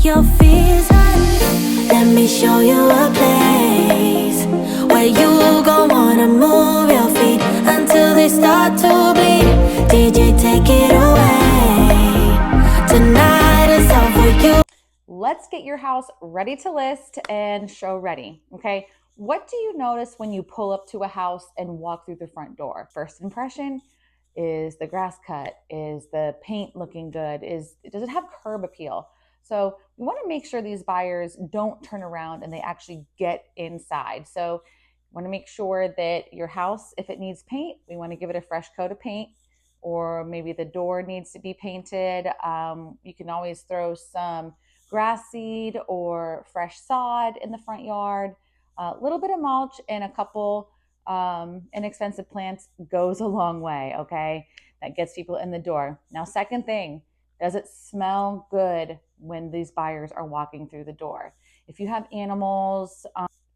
your fears hurt. Let me show you a place where you gon' wanna move your feet until they start to bleed. DJ, take it away. Tonight is all for you. Let's get your house ready to list and show ready, okay? What do you notice when you pull up to a house and walk through the front door? First impression, is the grass cut? Is the paint looking good? Does it have curb appeal? So we want to make sure these buyers don't turn around and they actually get inside. So we want to make sure that your house, if it needs paint, we want to give it a fresh coat of paint, or maybe the door needs to be painted. You can always throw some grass seed or fresh sod in the front yard. A little bit of mulch and a couple inexpensive plants goes a long way, okay? That gets people in the door. Now, second thing, does it smell good when these buyers are walking through the door? If you have animals,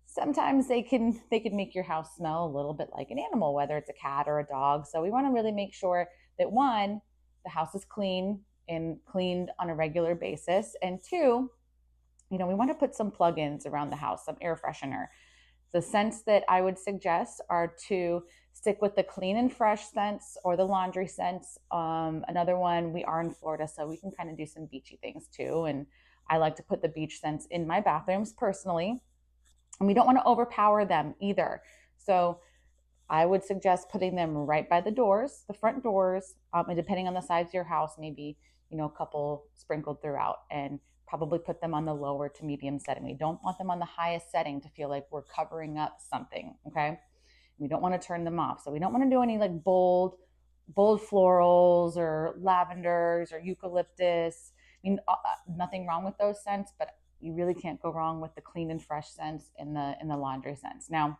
sometimes they can make your house smell a little bit like an animal, whether it's a cat or a dog. So we want to really make sure that, one, the house is clean and cleaned on a regular basis, and two, we want to put some plugins around the house, some air freshener. The scents that I would suggest are to stick with the clean and fresh scents or the laundry scents. Another one, we are in Florida, so we can kind of do some beachy things too. And I like to put the beach scents in my bathrooms personally. And we don't want to overpower them either. So I would suggest putting them right by the doors, the front doors, and depending on the size of your house, maybe, a couple sprinkled throughout, and probably put them on the lower to medium setting. We don't want them on the highest setting to feel like we're covering up something, okay? We don't want to turn them off. So we don't want to do any like bold florals or lavenders or eucalyptus. Nothing wrong with those scents, but you really can't go wrong with the clean and fresh scents in the laundry scents. Now,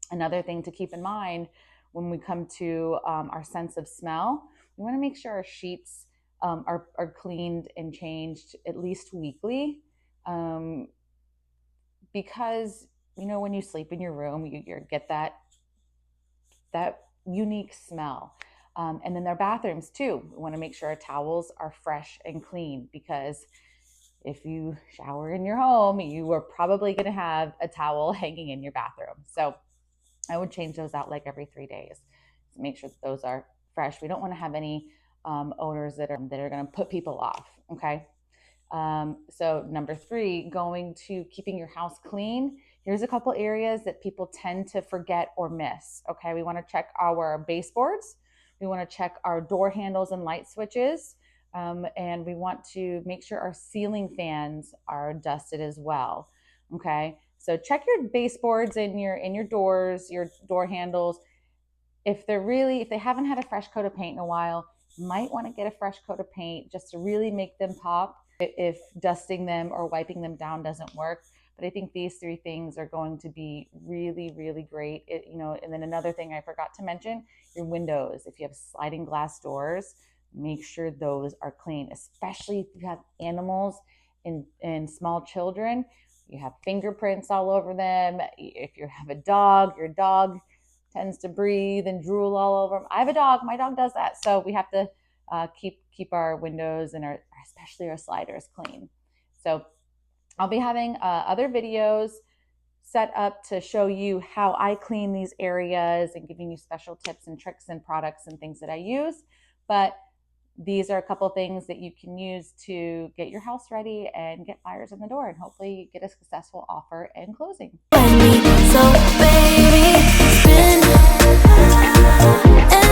another thing to keep in mind when we come to our sense of smell, we want to make sure our sheets are cleaned and changed at least weekly, because when you sleep in your room, you get that unique smell. And then their bathrooms too, we want to make sure our towels are fresh and clean, because if you shower in your home, you are probably going to have a towel hanging in your bathroom. So I would change those out like every 3 days to make sure that those are fresh. We don't want to have any odors that are going to put people off, okay? So number 3, going to keeping your house clean. Here's a couple areas that people tend to forget or miss, okay? We want to check our baseboards. We want to check our door handles and light switches. And we want to make sure our ceiling fans are dusted as well, okay? So check your baseboards and your doors, your door handles. If they haven't had a fresh coat of paint in a while, you might want to get a fresh coat of paint just to really make them pop if dusting them or wiping them down doesn't work. But I think these 3 things are going to be really, really great. And then another thing I forgot to mention, your windows. If you have sliding glass doors, make sure those are clean, especially if you have animals and small children. You have fingerprints all over them. If you have a dog, your dog tends to breathe and drool all over them. I have a dog. My dog does that. So we have to keep our windows and especially our sliders clean. So I'll be having other videos set up to show you how I clean these areas and giving you special tips and tricks and products and things that I use. But these are a couple things that you can use to get your house ready and get buyers in the door and hopefully get a successful offer and closing. So